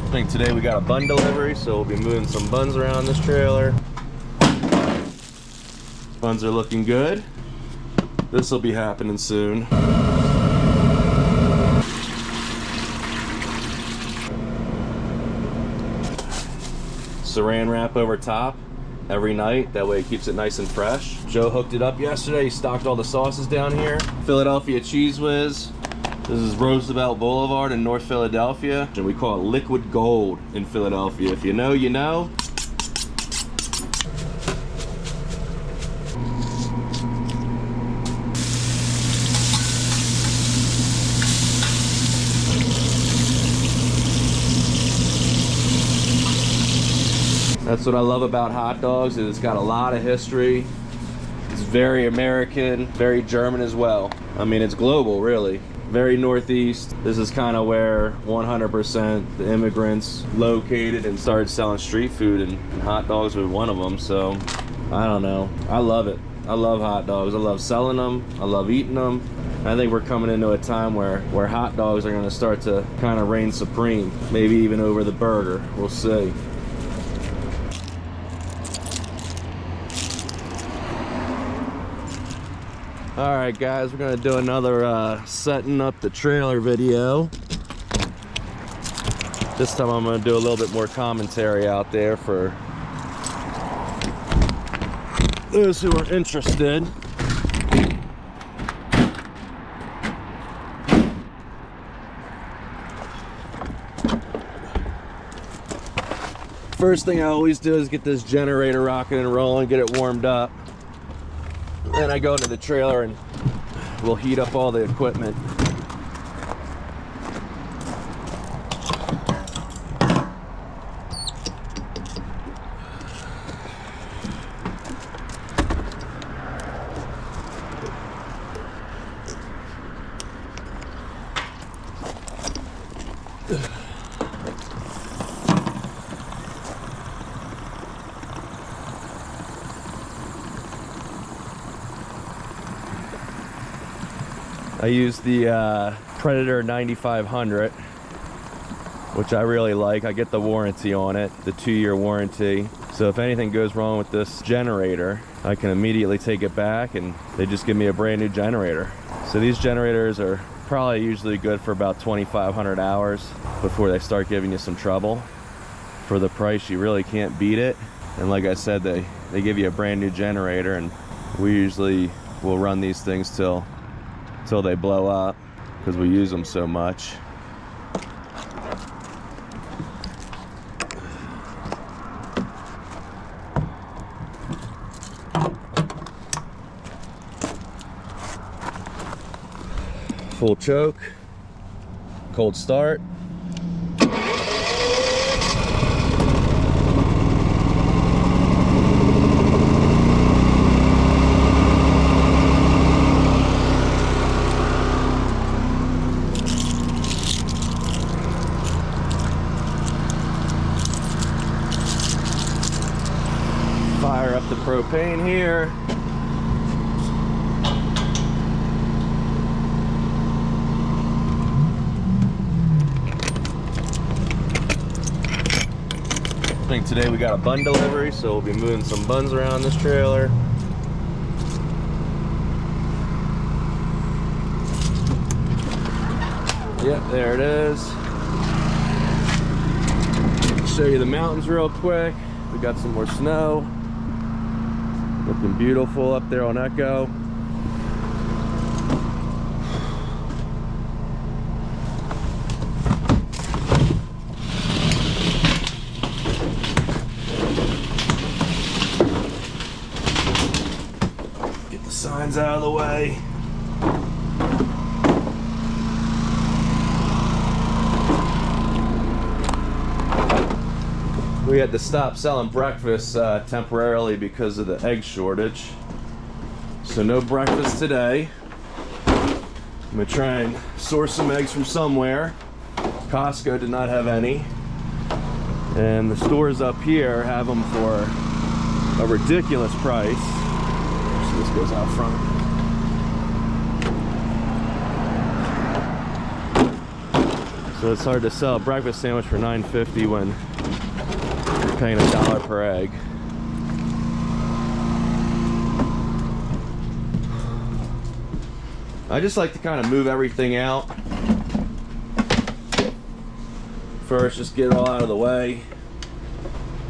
I think today we got a bun delivery, so we'll be moving some buns around this trailer. Buns are looking good. This will be happening soon. Saran wrap over top every night, that way it keeps it nice and fresh. Joe hooked it up yesterday. He stocked all the sauces down here. Philadelphia Cheese Whiz. This is Roosevelt Boulevard in North Philadelphia, and we call it liquid gold in Philadelphia. If you know, you know. That's what I love about hot dogs, is it's got a lot of history. It's very American, very German as well. I mean, it's global, really. Very Northeast. This is kind of where 100% the immigrants located and started selling street food, and hot dogs were one of them. So I don't know, I love it. I love hot dogs. I love selling them. I love eating them. I think we're coming into a time where hot dogs are going to start to kind of reign supreme, maybe even over the burger. We'll see. Alright guys, we're gonna do another setting up the trailer video. This time I'm gonna do a little bit more commentary out there for those who are interested. First thing I always do is get this generator rocking and rolling, get it warmed up. Then I go into the trailer and we'll heat up all the equipment. I use the Predator 9500, which I really like. I get the warranty on it, the 2-year warranty. So if anything goes wrong with this generator, I can immediately take it back and they just give me a brand new generator. So these generators are probably usually good for about 2,500 hours before they start giving you some trouble. For the price, you really can't beat it. And like I said, they give you a brand new generator, and we usually will run these things till they blow up because we use them so much. Full choke, cold start. Fire up the propane here. I think today we got a bun delivery, so we'll be moving some buns around this trailer. Yep, there it is. Show you the mountains real quick. We got some more snow. Looking beautiful up there on Echo. Get the signs out of the way. We had to stop selling breakfast temporarily because of the egg shortage. So no breakfast today. I'm gonna try and source some eggs from somewhere. Costco did not have any. And the stores up here have them for a ridiculous price. So this goes out front. So it's hard to sell a breakfast sandwich for $9.50 when you're paying $1 per egg. I just like to kind of move everything out. First, just get it all out of the way.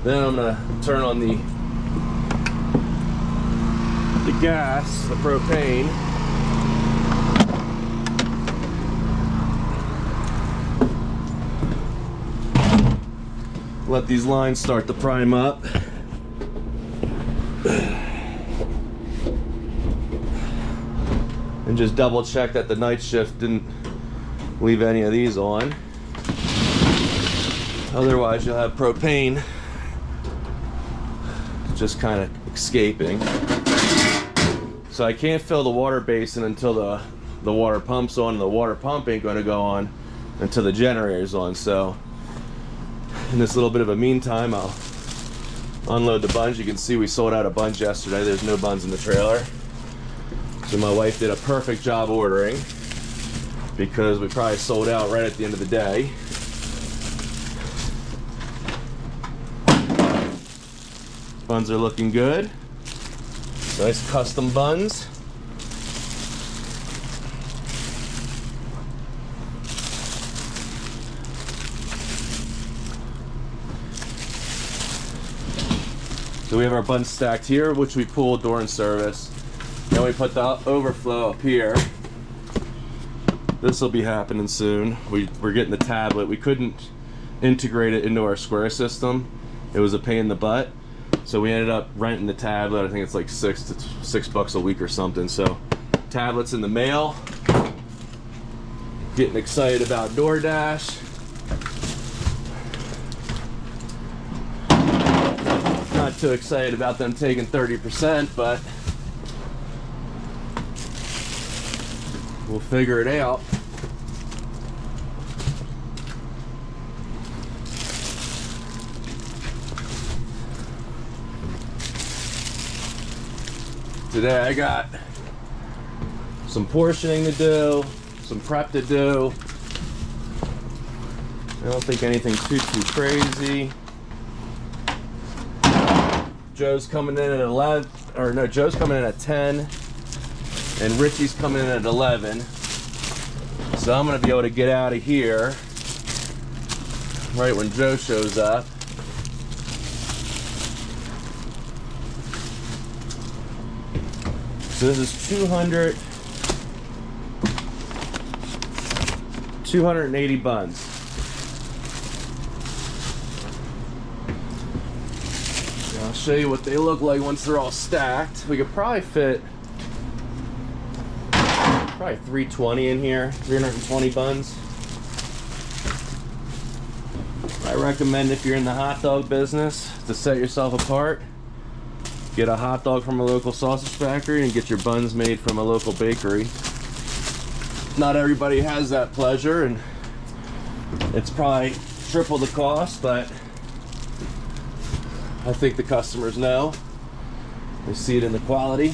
Then I'm gonna turn on the gas, the propane. Let these lines start to prime up. And just double check that the night shift didn't leave any of these on. Otherwise you'll have propane just kind of escaping. So I can't fill the water basin until the water pump's on, and the water pump ain't going to go on until the generator's on. So in this little bit of a meantime, I'll unload the buns. You can see we sold out of buns yesterday. There's no buns in the trailer. So my wife did a perfect job ordering, because we probably sold out right at the end of the day. Buns are looking good. Nice custom buns. So we have our buns stacked here, which we pulled during service. Then we put the overflow up here. This will be happening soon. We're getting the tablet. We couldn't integrate it into our Square system. It was a pain in the butt. So we ended up renting the tablet. I think it's like $6 a week or something. So tablet's in the mail. Getting excited about DoorDash. Not too excited about them taking 30%, but we'll figure it out. Today I got some portioning to do, some prep to do. I don't think anything too crazy. Joe's coming in at 11, or no, Joe's coming in at 10, and Richie's coming in at 11. So I'm gonna be able to get out of here right when Joe shows up. So this is 280 buns. I'll show you what they look like once they're all stacked. We could probably fit 320 in here, 320 buns. I recommend, if you're in the hot dog business, to set yourself apart. Get a hot dog from a local sausage factory and get your buns made from a local bakery. Not everybody has that pleasure, and it's probably triple the cost, but I think the customers know. They see it in the quality.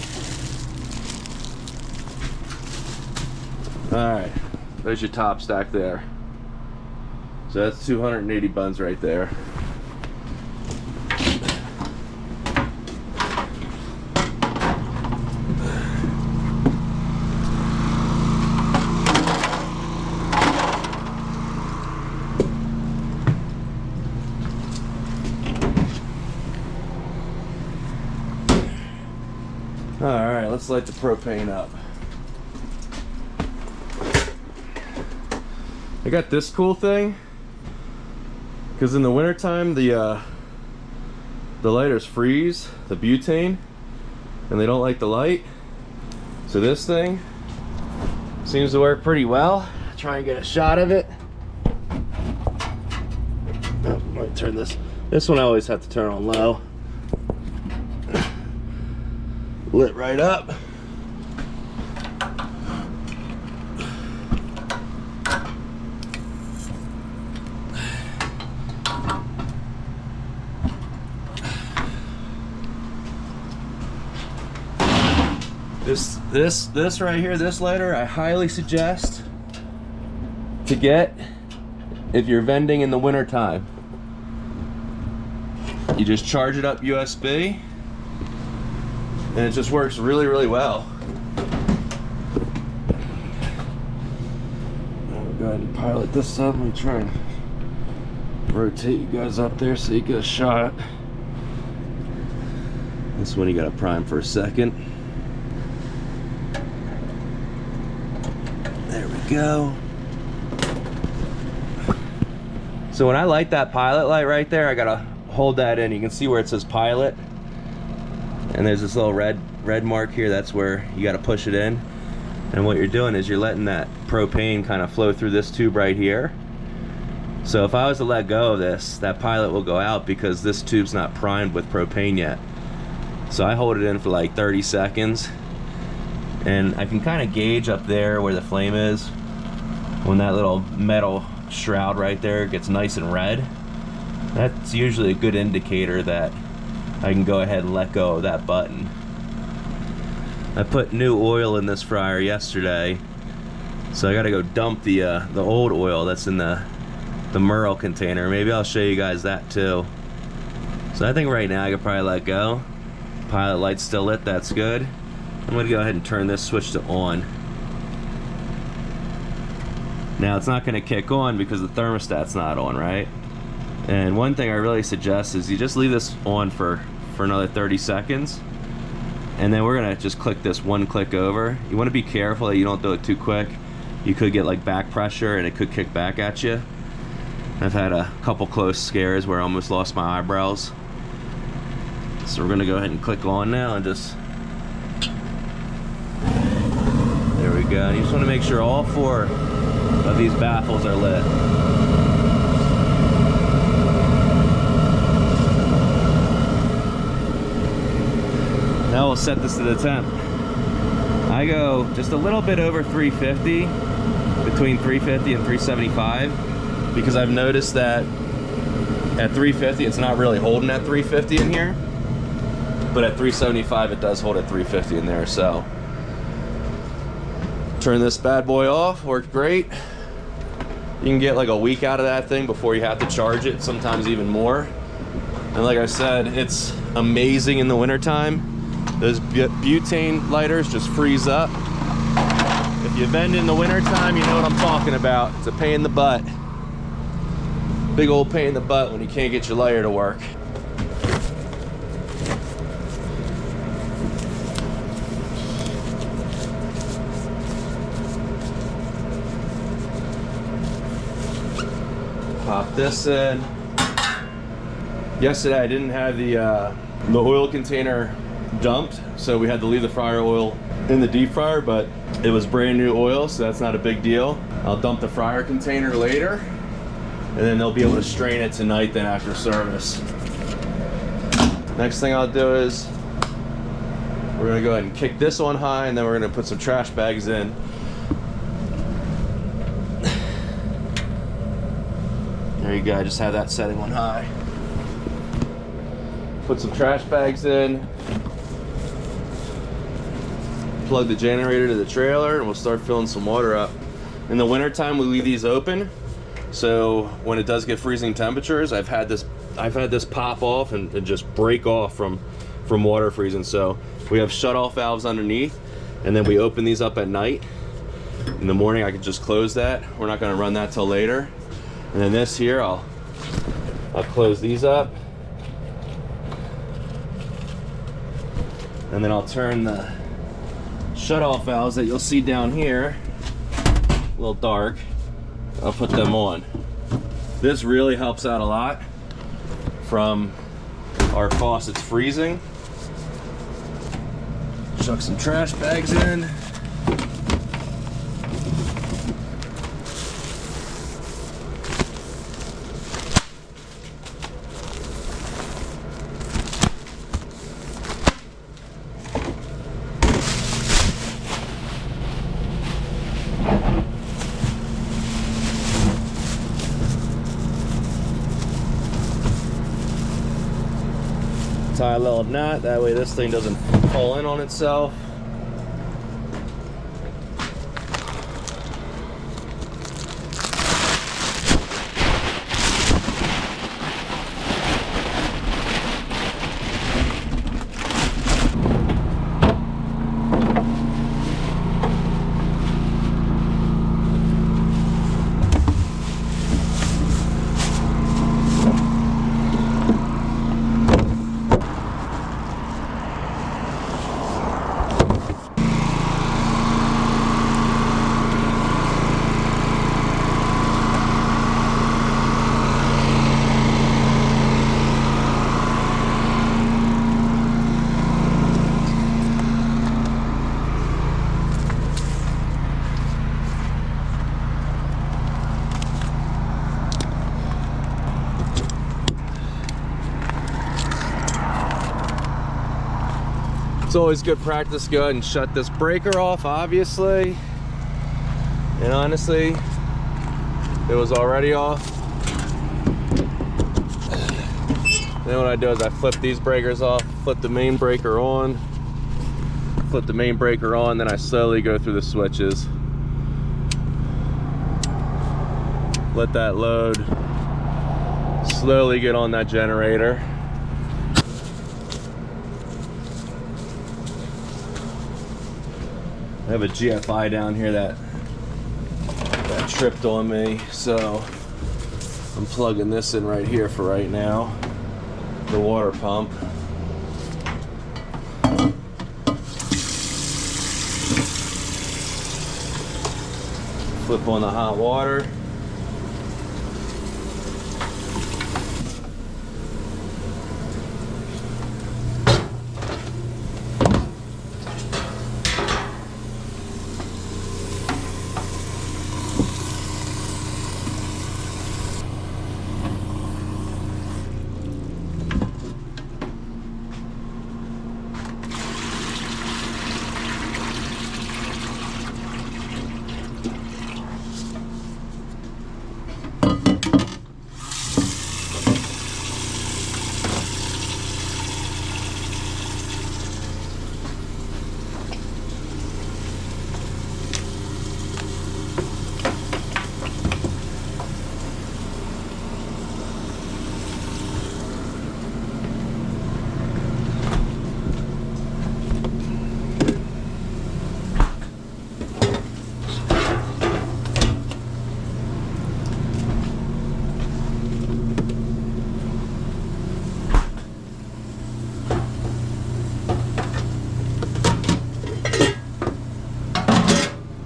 Alright, there's your top stack there. So that's 280 buns right there. Alright, let's light the propane up. I got this cool thing, because in the wintertime the lighters freeze, the butane, and they don't like the light. So this thing seems to work pretty well. Try and get a shot of it. Oh, might turn this. This one I always have to turn on low. Lit right up. This right here, this lighter, I highly suggest to get if you're vending in the winter time, you just charge it up USB, and it just works really, really well. I'll go ahead and pilot this up. Let me try and rotate you guys up there so you get a shot. This one you gotta prime for a second. There we go. So when I light that pilot light right there, I gotta hold that in. You can see where it says pilot, and there's this little red mark here. That's where you gotta push it in. And what you're doing is you're letting that propane kind of flow through this tube right here. So if I was to let go of this, that pilot will go out because this tube's not primed with propane yet. So I hold it in for like 30 seconds, and I can kind of gauge up there where the flame is. When that little metal shroud right there gets nice and red, that's usually a good indicator that I can go ahead and let go of that button. I put new oil in this fryer yesterday, so I gotta go dump the old oil that's in the Merle container. Maybe I'll show you guys that too. So I think right now I could probably let go. Pilot light's still lit, that's good. I'm gonna go ahead and turn this switch to on. Now it's not gonna kick on because the thermostat's not on, right? And one thing I really suggest is you just leave this on for another 30 seconds. And then we're gonna just click this one click over. You wanna be careful that you don't do it too quick. You could get like back pressure and it could kick back at you. I've had a couple close scares where I almost lost my eyebrows. So we're gonna go ahead and click on now and just, there we go. And you just wanna make sure all 4 of these baffles are lit. Now we'll set this to the temp. I go just a little bit over 350, between 350 and 375, because I've noticed that at 350 it's not really holding at 350 in here, but at 375 it does hold at 350 in there. So turn this bad boy off. Worked great. You can get like a week out of that thing before you have to charge it, sometimes even more. And like I said, it's amazing in the wintertime. Those butane lighters just freeze up. If you vend in the wintertime, you know what I'm talking about. It's a pain in the butt. Big old pain in the butt when you can't get your lighter to work. Pop this in. Yesterday I didn't have the oil container dumped, so we had to leave the fryer oil in the deep fryer, but it was brand new oil, so that's not a big deal. I'll dump the fryer container later, and then they'll be able to strain it tonight then after service. Next thing I'll do is we're gonna go ahead and kick this on high, and then we're gonna put some trash bags in. There you go, I just have that setting on high. Put some trash bags in. Plug the generator to the trailer, and we'll start filling some water up. In the wintertime, we leave these open, so when it does get freezing temperatures, I've had this pop off and just break off from water freezing. So we have shut-off valves underneath, and then we open these up at night. In the morning, I can just close that. We're not going to run that till later. And then this here, I'll close these up, and then I'll turn the shut-off valves that you'll see down here, a little dark, I'll put them on. This really helps out a lot from our faucets freezing. Chuck some trash bags in. Tie a little knot, that way this thing doesn't fall in on itself. It's always good practice to go ahead and shut this breaker off, obviously. And honestly, it was already off. Then what I do is I flip these breakers off, flip the main breaker on, flip the main breaker on, then I slowly go through the switches. Let that load slowly get on that generator. I have a GFI down here that tripped on me, so I'm plugging this in right here for right now. The water pump. Flip on the hot water.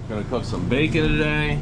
Gonna cook some bacon today.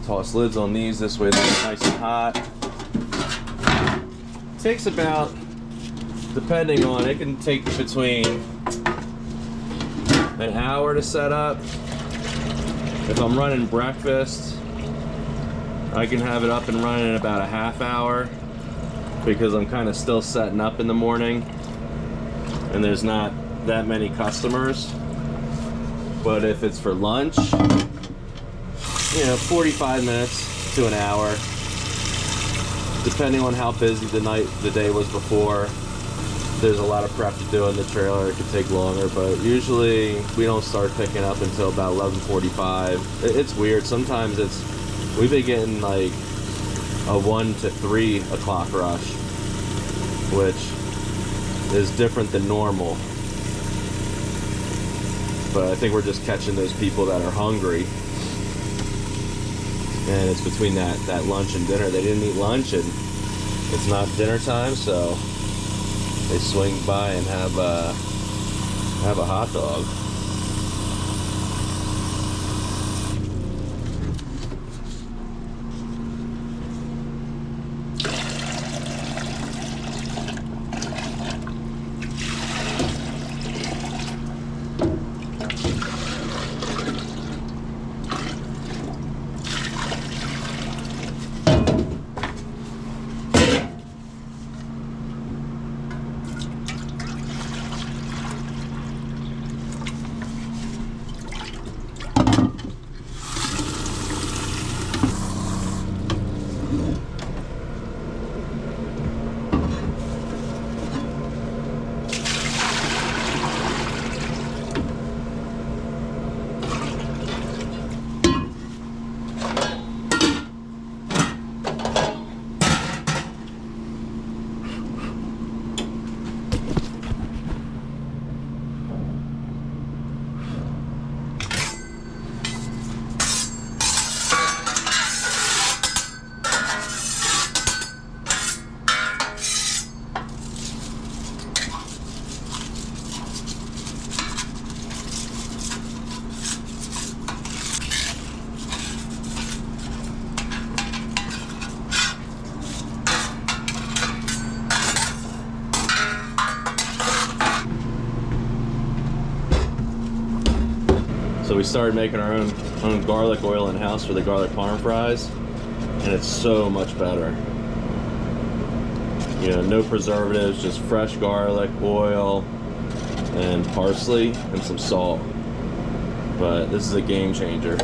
Toss lids on these, this way they're nice and hot. Takes about, depending on, it can take between an hour to set up. If I'm running breakfast, I can have it up and running in about a half hour because I'm kind of still setting up in the morning and there's not that many customers. But if it's for lunch, you know, 45 minutes to an hour, depending on how busy the day was before. There's a lot of prep to do in the trailer. It could take longer, but usually we don't start picking up until about 11:45. It's weird. Sometimes we've been getting like a 1 to 3 o'clock rush, which is different than normal. But I think we're just catching those people that are hungry. And it's between that lunch and dinner. They didn't eat lunch and it's not dinner time, so they swing by and have a hot dog. So we started making our own garlic oil in-house for the garlic parm fries, and it's so much better. You know, no preservatives, just fresh garlic, oil, and parsley, and some salt. But this is a game changer.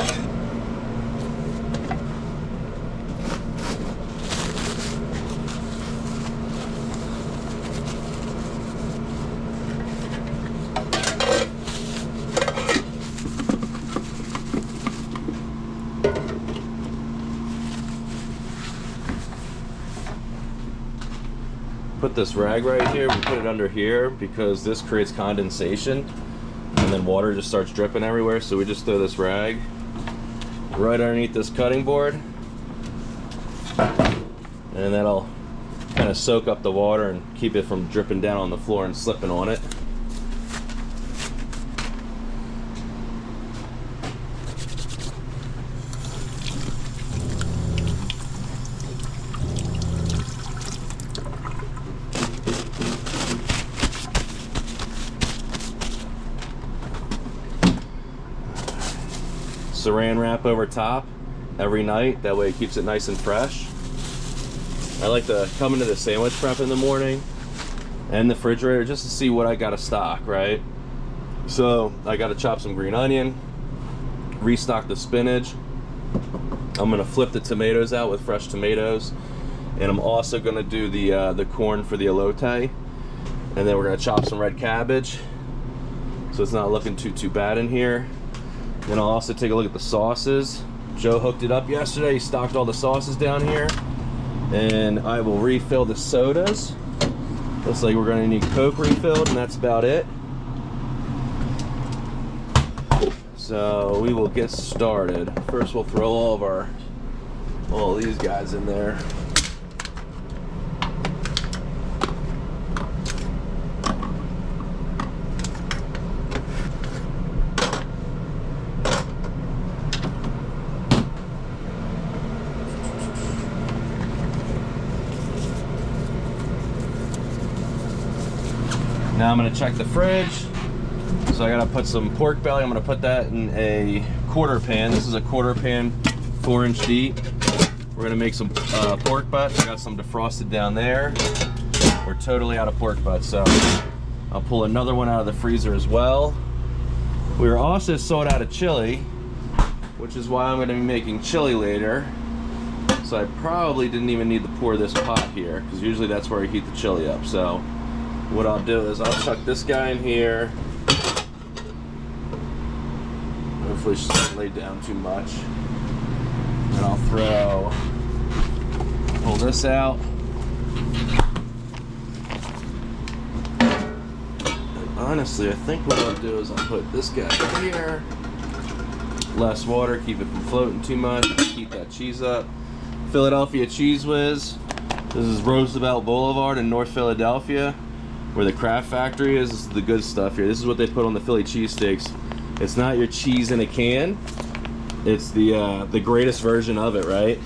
Put this rag right here, we put it under here because this creates condensation and then water just starts dripping everywhere, so we just throw this rag right underneath this cutting board, and that'll kind of soak up the water and keep it from dripping down on the floor and slipping on it. Saran wrap over top every night, that way it keeps it nice and fresh. I like to come into the sandwich prep in the morning and the refrigerator just to see what I got to stock, right? So I got to chop some green onion, restock the spinach. I'm gonna flip the tomatoes out with fresh tomatoes, and I'm also gonna do the corn for the elote, and then we're gonna chop some red cabbage so it's not looking too bad in here. Then I'll also take a look at the sauces. Joe hooked it up yesterday. He stocked all the sauces down here. And I will refill the sodas. Looks like we're gonna need Coke refilled, and that's about it. So we will get started. First we'll throw all these guys in there. Now I'm gonna check the fridge. So I gotta put some pork belly. I'm gonna put that in a quarter pan. This is a quarter pan, 4-inch deep. We're gonna make some pork butts. I got some defrosted down there. We're totally out of pork butts, so I'll pull another one out of the freezer as well. We were also sold out of chili, which is why I'm gonna be making chili later. So I probably didn't even need to pour this pot here, because usually that's where I heat the chili up. So what I'll do is I'll chuck this guy in here. Hopefully she doesn't lay down too much. And I'll pull this out. And honestly, I think what I'll do is I'll put this guy in here. Less water, keep it from floating too much, keep that cheese up. Philadelphia Cheese Whiz. This is Roosevelt Boulevard in North Philadelphia, where the Kraft Factory is. This is the good stuff here. This is what they put on the Philly cheesesteaks. It's not your cheese in a can. It's the greatest version of it, right?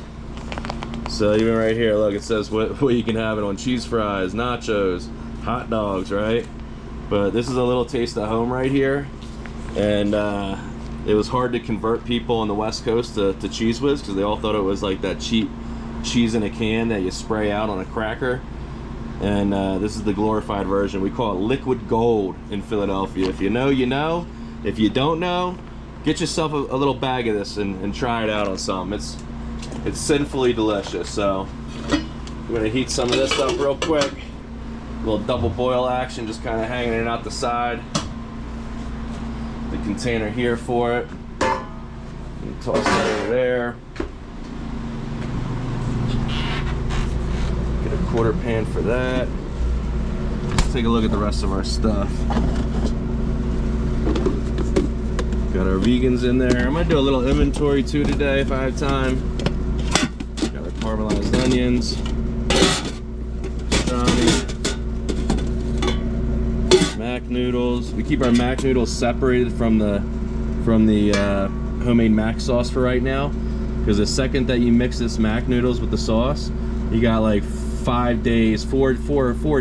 So even right here, look, it says what you can have it on: cheese fries, nachos, hot dogs, right? But this is a little taste of home right here. And it was hard to convert people on the West Coast to Cheese Whiz, because they all thought it was like that cheap cheese in a can that you spray out on a cracker. And this is the glorified version. We call it liquid gold in Philadelphia. If you know, you know. If you don't know, get yourself a little bag of this and try it out on something. It's sinfully delicious. So I'm gonna heat some of this up real quick. A little double boil action, just kind of hanging it out the side. The container here for it. And toss that over there. Get a quarter pan for that. Let's take a look at the rest of our stuff. Got our vegans in there. I'm gonna do a little inventory too today if I have time. Got our caramelized onions, pastrami, mac noodles. We keep our mac noodles separated from the homemade mac sauce for right now, because the second that you mix this mac noodles with the sauce, you got like 5 days, four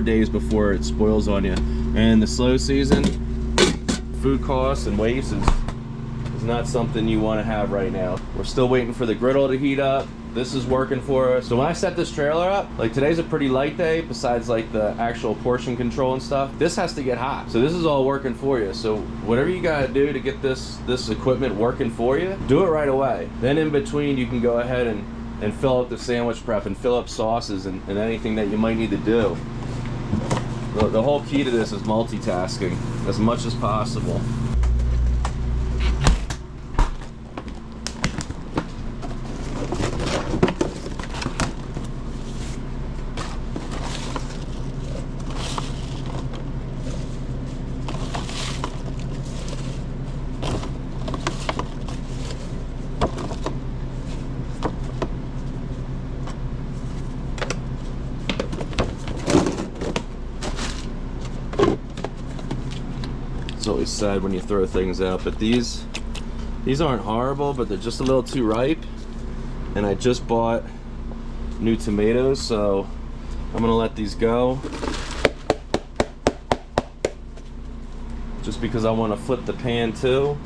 days before it spoils on you. And the slow season, food costs and waste is not something you want to have right now. We're still waiting for the griddle to heat up. This is working for us. So when I set this trailer up, like today's a pretty light day besides like the actual portion control and stuff. This has to get hot. So this is all working for you. So whatever you gotta do to get this equipment working for you, do it right away. Then in between you can go ahead and fill up the sandwich prep and fill up sauces and anything that you might need to do. The whole key to this is multitasking as much as possible. It's always sad when you throw things out, but these aren't horrible, but they're just a little too ripe. And I just bought new tomatoes, so I'm gonna let these go just because I want to flip the pan too.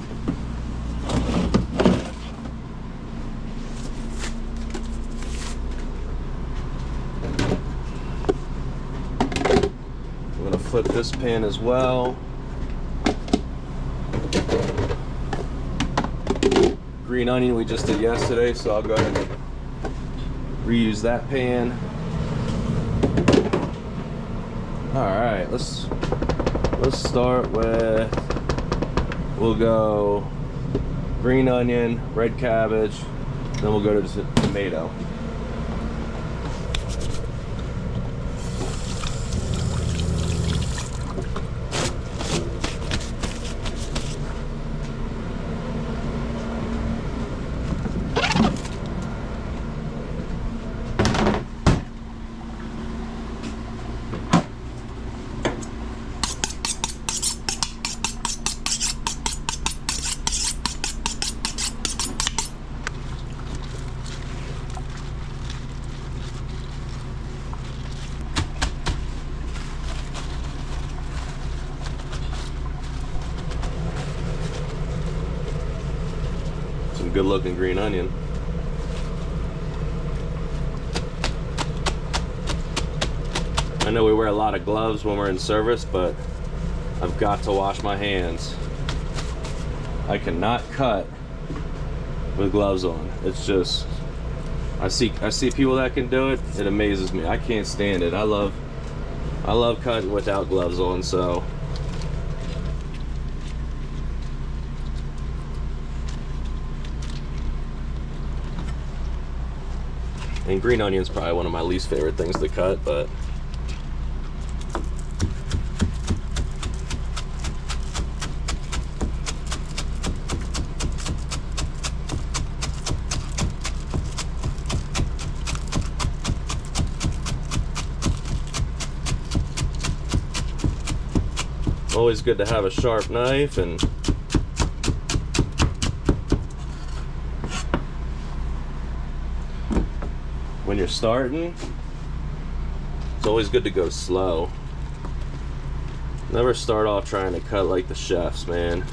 I'm gonna flip this pan as well. Green onion we just did yesterday, so I'll go ahead and reuse that pan. All right, let's start with, we'll go green onion, red cabbage, then we'll go to the tomato. Good looking green onion. I know we wear a lot of gloves when we're in service, but I've got to wash my hands. I cannot cut with gloves on. It's just, I see people that can do it. It amazes me. I can't stand it. I love cutting without gloves on, so and green onion is probably one of my least favorite things to cut, but always good to have a sharp knife. And when you're starting, it's always good to go slow. Never start off trying to cut like the chefs, man.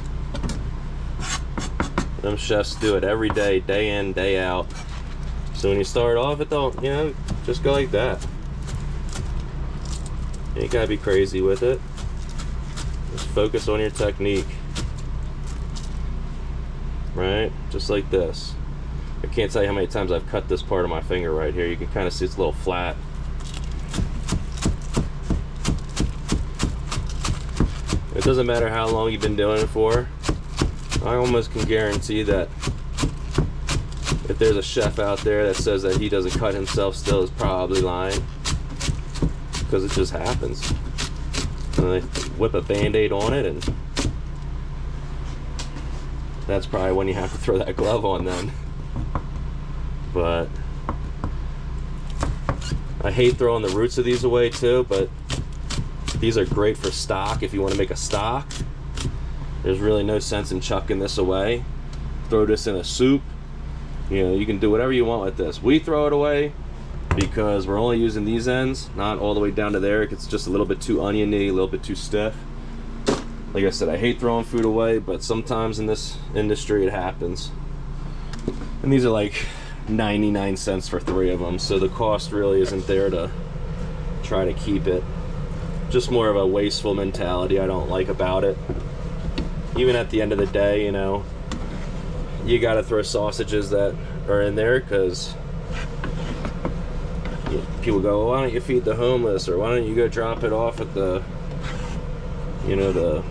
Them chefs do it every day, day in, day out. So when you start off, it don't, you know, just go like that. You ain't gotta be crazy with it. Just focus on your technique. Right? Just like this. I can't tell you how many times I've cut this part of my finger right here. You can kind of see it's a little flat. It doesn't matter how long you've been doing it for. I almost can guarantee that if there's a chef out there that says that he doesn't cut himself still, is probably lying. Because it just happens. And they whip a Band-Aid on it, and that's probably when you have to throw that glove on then. But I hate throwing the roots of these away too, but these are great for stock. If you want to make a stock, there's really no sense in chucking this away. Throw this in a soup. You know, you can do whatever you want with this. We throw it away because we're only using these ends, not all the way down to there. It's just a little bit too oniony, a little bit too stiff. Like I said, I hate throwing food away, but sometimes in this industry it happens. And these are like 99 cents for 3 of them, so the cost really isn't there to try to keep it. Just more of a wasteful mentality I don't like about it. Even at the end of the day, you know, you gotta throw sausages that are in there because people go, well, why don't you feed the homeless, or why don't you go drop it off at the, you know, the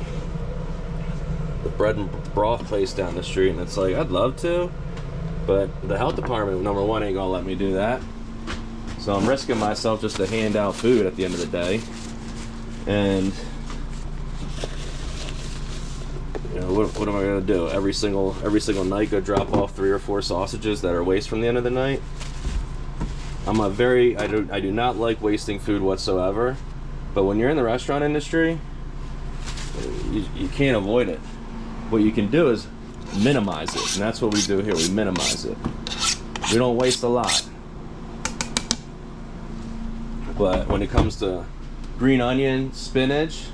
bread and broth place down the street. And it's like, I'd love to, but the health department, number one, ain't gonna let me do that. So I'm risking myself just to hand out food at the end of the day. And you know, what am I gonna do? Every single night go drop off 3 or 4 sausages that are waste from the end of the night? I do not like wasting food whatsoever, but when you're in the restaurant industry, you can't avoid it. What you can do is minimize it, and that's what we do here. We minimize it. We don't waste a lot. But when it comes to green onion, spinach,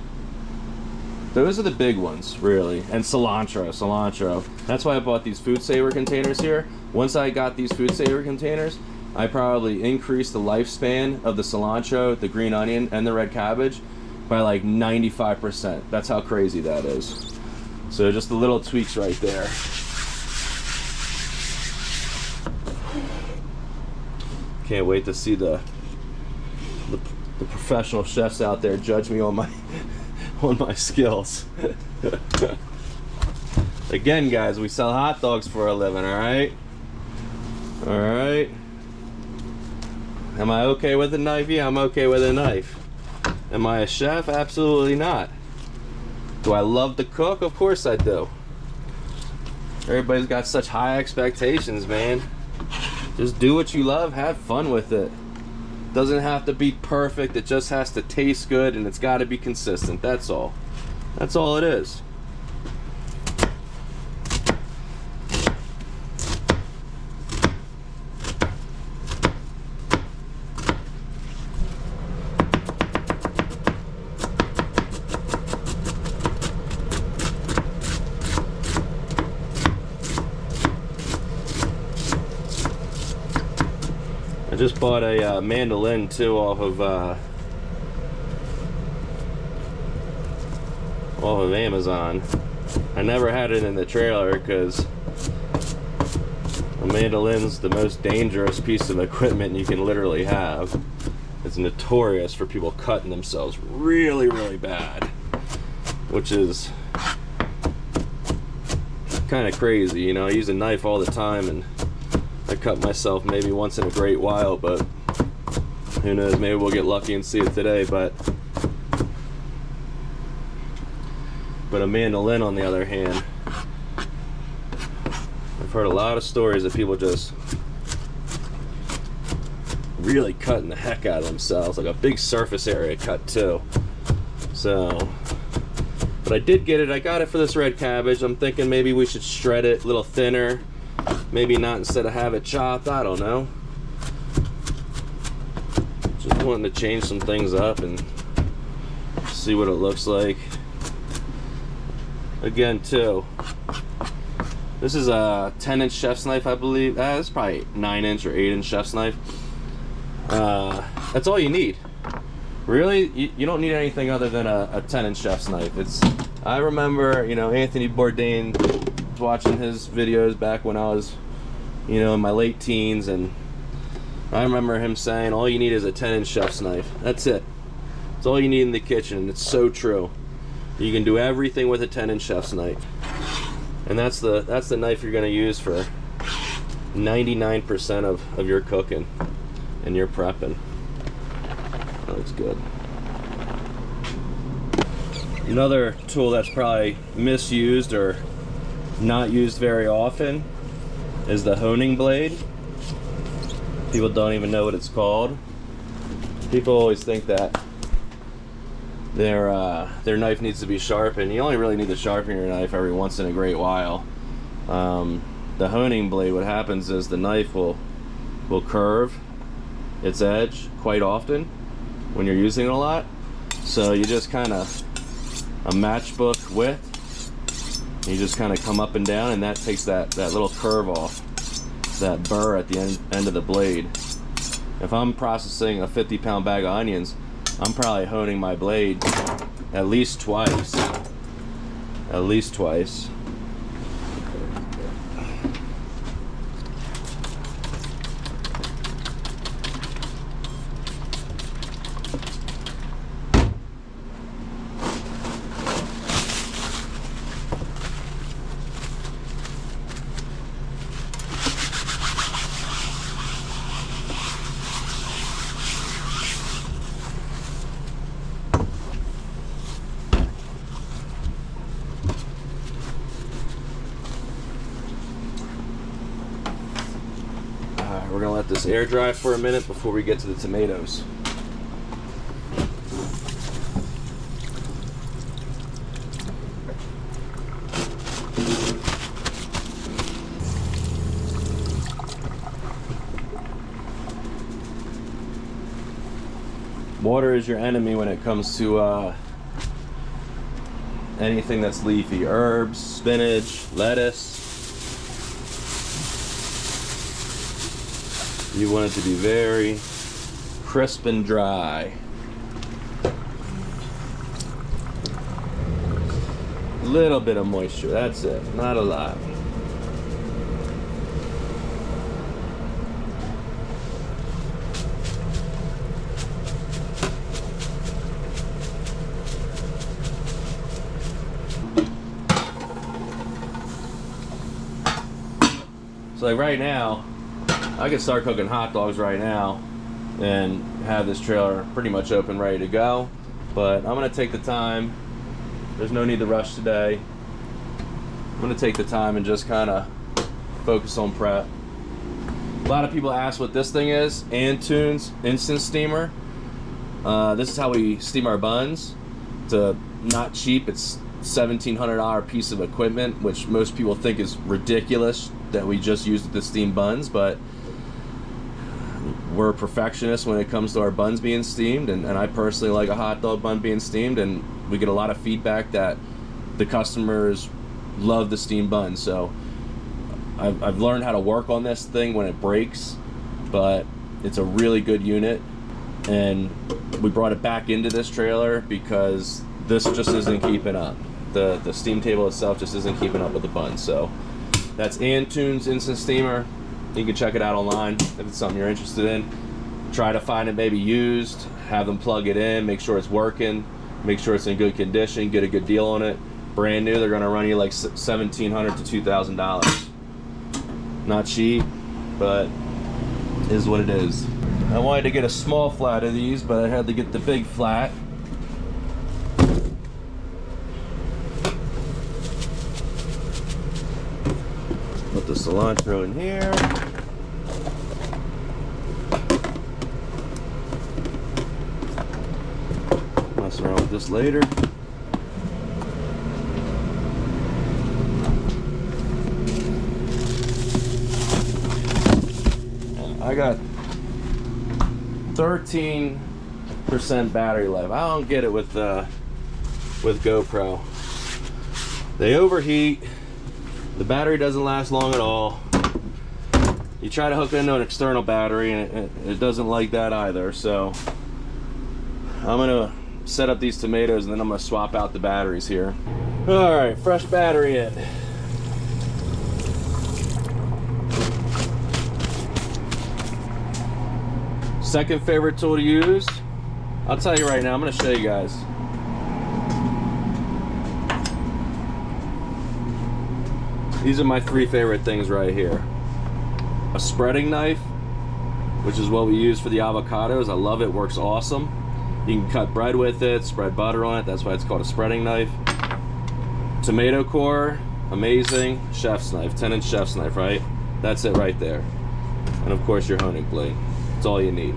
those are the big ones, really. And cilantro. That's why I bought these food saver containers here. Once I got these food saver containers, I probably increased the lifespan of the cilantro, the green onion, and the red cabbage by like 95%. That's how crazy that is. So just the little tweaks right there. Can't wait to see the professional chefs out there judge me on my skills. Again, guys, we sell hot dogs for a living, all right? All right. Am I okay with a knife? Yeah, I'm okay with a knife. Am I a chef? Absolutely not. Do I love to cook? Of course I do. Everybody's got such high expectations, man. Just do what you love, have fun with it. Doesn't have to be perfect, it just has to taste good, and it's got to be consistent. That's all. That's all it is. I just bought a mandolin too off of Amazon. I never had it in the trailer because a mandolin's the most dangerous piece of equipment you can literally have. It's notorious for people cutting themselves really, really bad, which is kind of crazy. You know, I use a knife all the time, and I cut myself maybe once in a great while, but who knows, maybe we'll get lucky and see it today. But a mandolin, on the other hand, I've heard a lot of stories of people just really cutting the heck out of themselves, like a big surface area cut too. So, but I did get it. I got it for this red cabbage. I'm thinking maybe we should shred it a little thinner. Maybe not, instead of have it chopped. I don't know. Just wanting to change some things up and see what it looks like. Again, too, this is a 10-inch chef's knife, I believe. It's probably 9-inch or 8-inch chef's knife. That's all you need. Really, you don't need anything other than a 10-inch chef's knife. I remember, you know, Anthony Bourdain, watching his videos back when I was, you know, in my late teens, and I remember him saying all you need is a 10-inch chef's knife. That's it. It's all you need in the kitchen, and it's so true. You can do everything with a 10-inch chef's knife, and that's the knife you're going to use for 99% of your cooking and your prepping. That looks good. Another tool that's probably misused or not used very often is the honing blade. People don't even know what it's called. People always think that their knife needs to be sharpened. You only really need to sharpen your knife every once in a great while. The honing blade, what happens is the knife will curve its edge quite often when you're using it a lot. So you just kind of a matchbook width. You just kind of come up and down, and that takes that little curve off, that burr at the end of the blade. If I'm processing a 50-pound bag of onions, I'm probably honing my blade at least twice. At least twice. We're gonna let this air dry for a minute before we get to the tomatoes. Water is your enemy when it comes to anything that's leafy. Herbs, spinach, lettuce. You want it to be very crisp and dry. A little bit of moisture, that's it, not a lot. So like right now, I could start cooking hot dogs right now and have this trailer pretty much open, ready to go. But I'm gonna take the time. There's no need to rush today. I'm gonna take the time and just kind of focus on prep. A lot of people ask what this thing is. Antunes Instant Steamer. This is how we steam our buns. It's not cheap. It's $1,700 piece of equipment, which most people think is ridiculous that we just use it to steam buns, but we're perfectionists when it comes to our buns being steamed, and I personally like a hot dog bun being steamed, and we get a lot of feedback that the customers love the steamed bun. So I've learned how to work on this thing when it breaks, but it's a really good unit, and we brought it back into this trailer because this just isn't keeping up. The steam table itself just isn't keeping up with the bun. So that's Antunes Instant Steamer. You can check it out online if it's something you're interested in. Try to find it maybe used, have them plug it in, make sure it's working, make sure it's in good condition, get a good deal on it. Brand new, they're gonna run you like $1,700 to $2,000. Not cheap, but it is what it is. I wanted to get a small flat of these, but I had to get the big flat. Put the cilantro in here. Mess around with this later. I got 13% battery life. I don't get it with GoPro. They overheat. The battery doesn't last long at all. You try to hook it into an external battery and it doesn't like that either. So I'm gonna set up these tomatoes and then I'm gonna swap out the batteries here. All right, fresh battery in. Second favorite tool to use, I'll tell you right now, I'm gonna show you guys. These are my three favorite things right here. A spreading knife, which is what we use for the avocados. I love it, works awesome. You can cut bread with it, spread butter on it, that's why it's called a spreading knife. Tomato core, amazing. Chef's knife, 10-inch chef's knife, right? That's it right there. And of course your honing blade. That's all you need.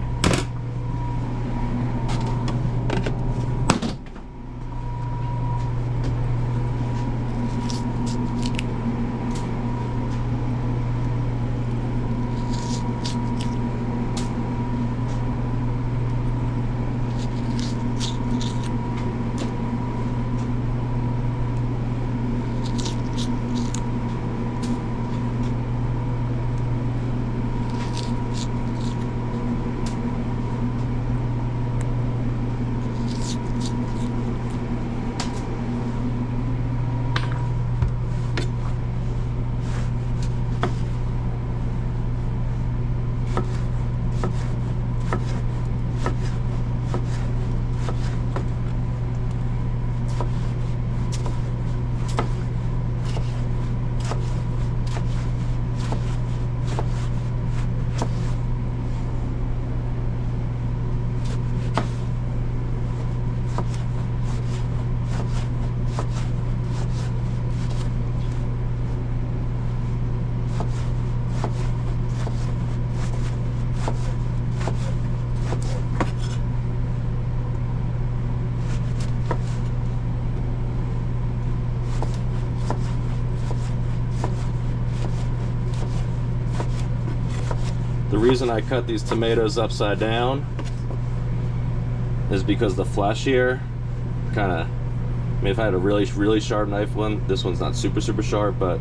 reason I cut these tomatoes upside down is because the flesh here kind of, I mean, if I had a really sharp knife one, this one's not super sharp, but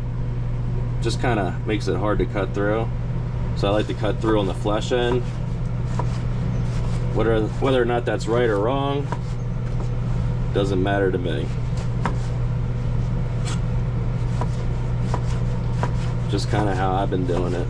just kind of makes it hard to cut through. So I like to cut through on the flesh end. Whether or not that's right or wrong doesn't matter to me. Just kind of how I've been doing it.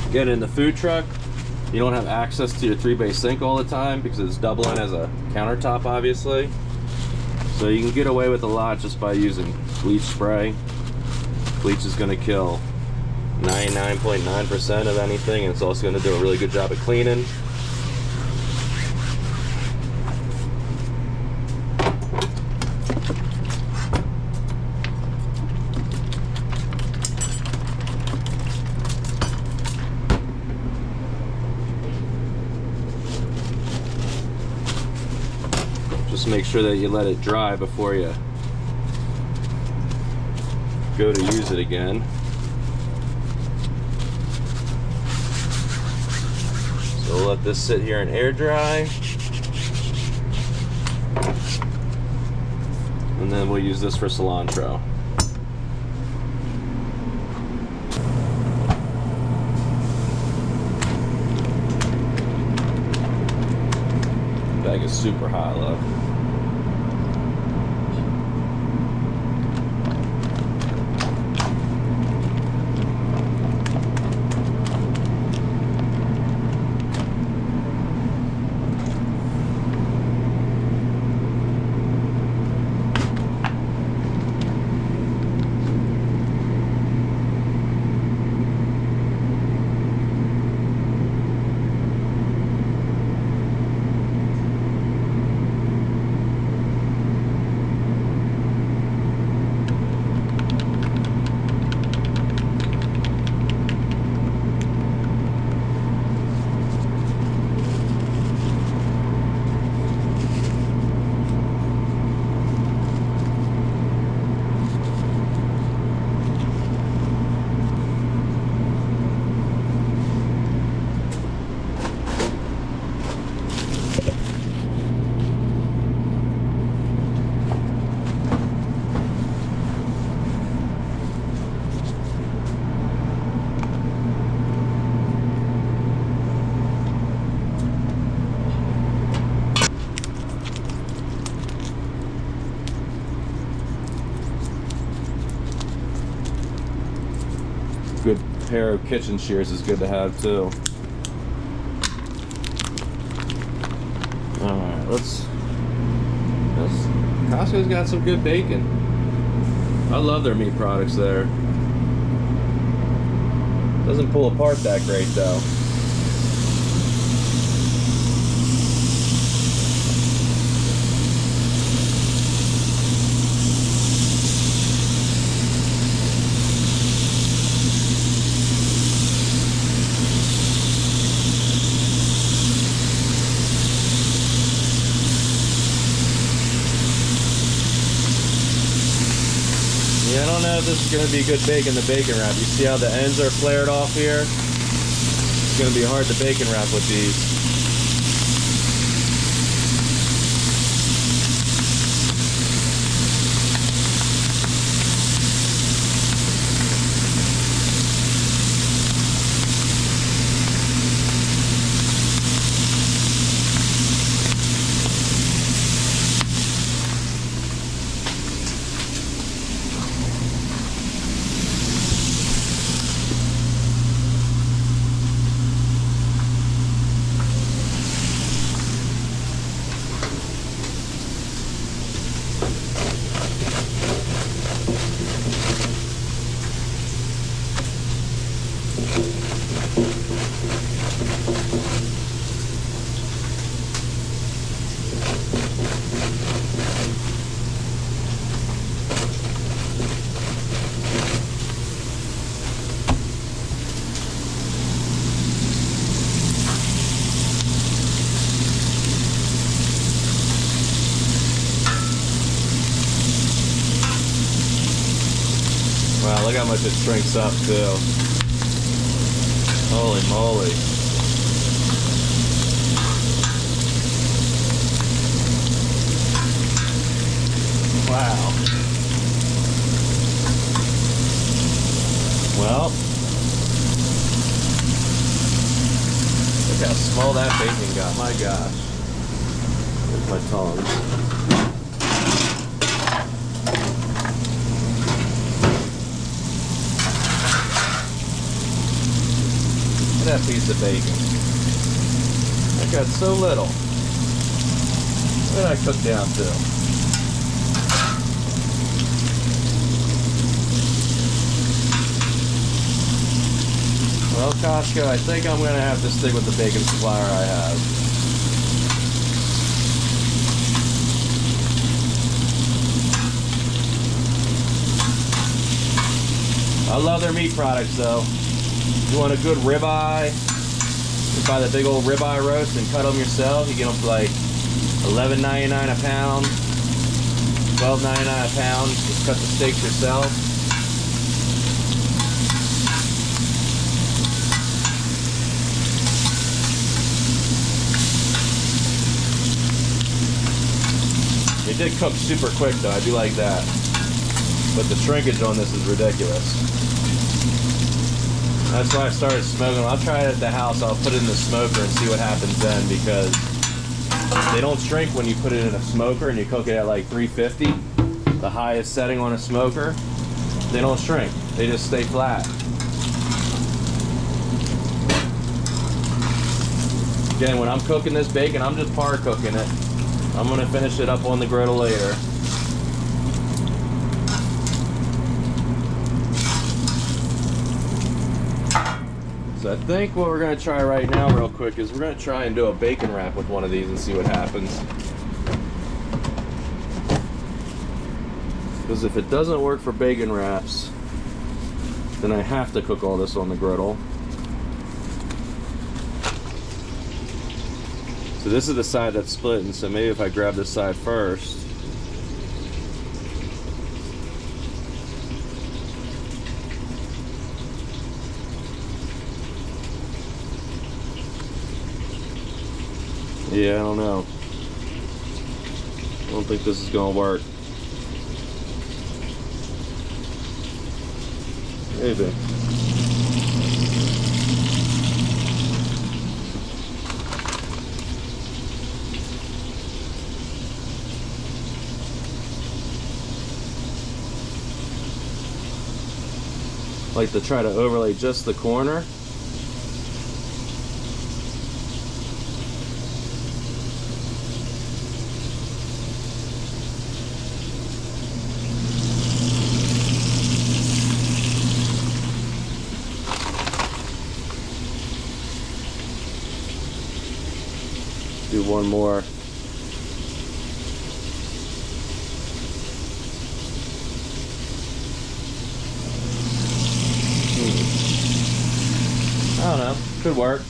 Again, in the food truck, you don't have access to your 3-bay sink all the time because it's doubling as a countertop, obviously. So you can get away with a lot just by using bleach spray. Bleach is going to kill 99.9% of anything, and it's also going to do a really good job at cleaning. Just make sure that you let it dry before you go to use it again. So we'll let this sit here and air dry. And then we'll use this for cilantro. Bag is super high, look. Good pair of kitchen shears is good to have too. Alright, Costco's got some good bacon. I love their meat products there. Doesn't pull apart that great though. Yeah, I don't know if this is going to be good bacon, the bacon wrap. You see how the ends are flared off here? It's going to be hard to bacon wrap with these. Wow, look how much it shrinks up too. Holy moly. Wow. Well, look how small that bacon got. My gosh. There's my tongs. That piece of bacon. I got so little. What did I cook down to? Well, Costco, I think I'm going to have to stick with the bacon supplier I have. I love their meat products though. You want a good ribeye, you buy the big old ribeye roast and cut them yourself. You get them for like $11.99 a pound, $12.99 a pound. Just cut the steaks yourself. It did cook super quick though, I do like that. But the shrinkage on this is ridiculous. That's why I started smoking. I'll try it at the house. I'll put it in the smoker and see what happens then, because they don't shrink when you put it in a smoker and you cook it at like 350, the highest setting on a smoker. They don't shrink. They just stay flat. Again, when I'm cooking this bacon, I'm just par cooking it. I'm going to finish it up on the griddle later. So I think what we're going to try right now real quick is we're going to try and do a bacon wrap with one of these and see what happens. Because if it doesn't work for bacon wraps, then I have to cook all this on the griddle. So this is the side that's splitting, so maybe if I grab this side first. Yeah, I don't know. I don't think this is gonna work. Maybe. Like to try to overlay just the corner. Do one more. I don't know. Could work.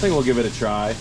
think we'll give it a try.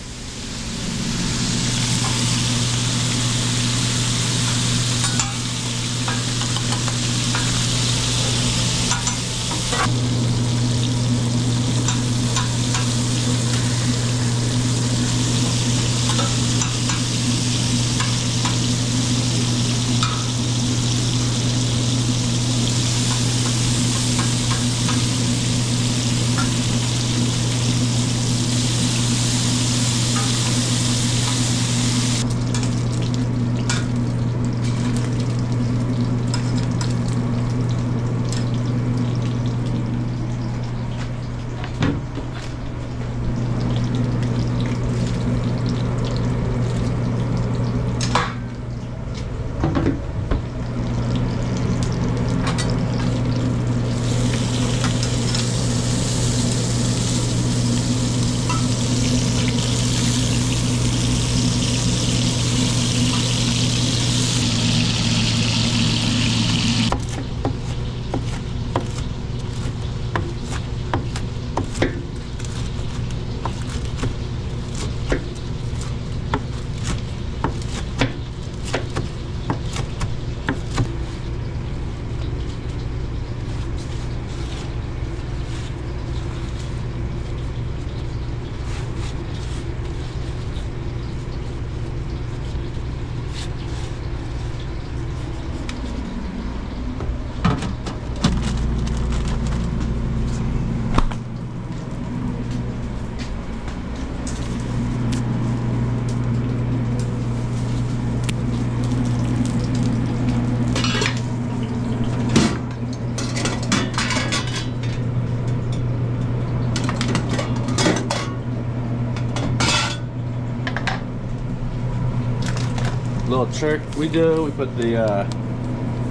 Little trick we do, we put the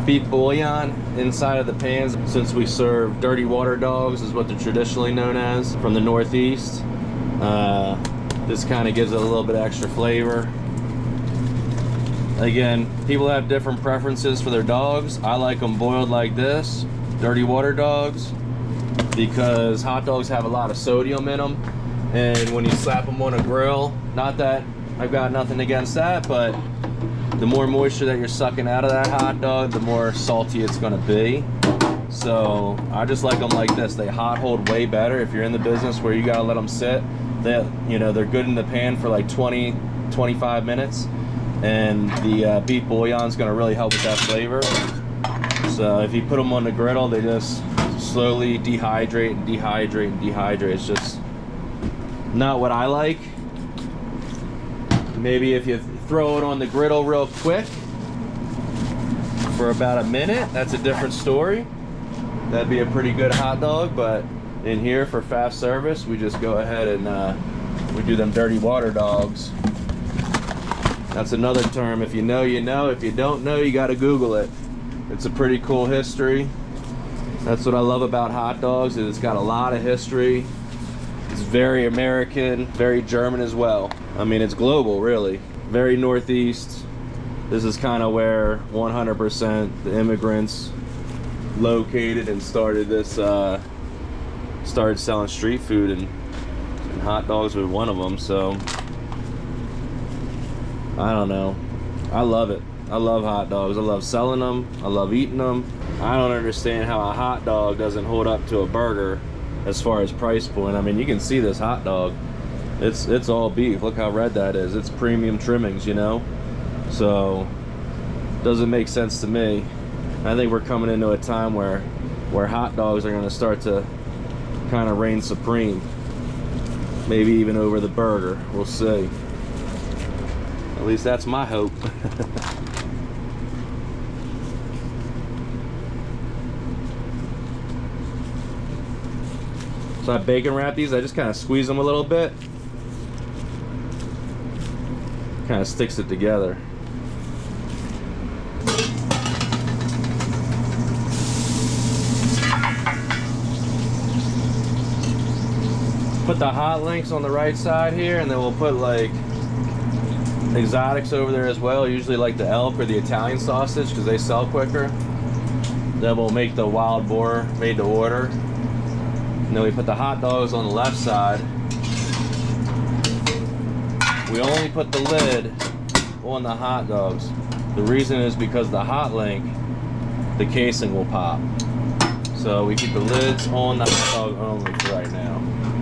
beef bouillon inside of the pans. Since we serve dirty water dogs, is what they're traditionally known as, from the Northeast. This kind of gives it a little bit extra flavor. Again, people have different preferences for their dogs. I like them boiled like this, dirty water dogs, because hot dogs have a lot of sodium in them, and when you slap them on a grill, not that I've got nothing against that, but the more moisture that you're sucking out of that hot dog, the more salty it's gonna be. So I just like them like this. They hot hold way better. If you're in the business where you gotta let them sit, they're good in the pan for like 20-25 minutes, and the beef bouillon's gonna really help with that flavor. So if you put them on the griddle, they just slowly dehydrate and dehydrate and dehydrate. It's just not what I like. Maybe if you throw it on the griddle real quick for about a minute, that's a different story. That'd be a pretty good hot dog. But in here for fast service, we just go ahead and we do them dirty water dogs. That's another term. If you know, you know. If you don't know, you got to Google it. It's a pretty cool history. That's what I love about hot dogs, is it's got a lot of history. It's very American, very German as well. I mean, it's global, really. Very Northeast. This is kind of where 100% the immigrants located and started this, started selling street food, and hot dogs were one of them. So I don't know. I love it. I love hot dogs. I love selling them. I love eating them. I don't understand how a hot dog doesn't hold up to a burger as far as price point. I mean, you can see this hot dog. It's all beef. Look how red that is. It's premium trimmings, you know? So doesn't make sense to me. I think we're coming into a time where hot dogs are going to start to kind of reign supreme. Maybe even over the burger. We'll see. At least that's my hope. So I bacon wrap these. I just kind of squeeze them a little bit. Kind of sticks it together. Put the hot links on the right side here, and then we'll put like exotics over there as well, usually like the elk or the Italian sausage, because they sell quicker. Then we'll make the wild boar made to order. And then we put the hot dogs on the left side. We only put the lid on the hot dogs. The reason is because the hot link, the casing will pop. So we keep the lids on the hot dog only for right now.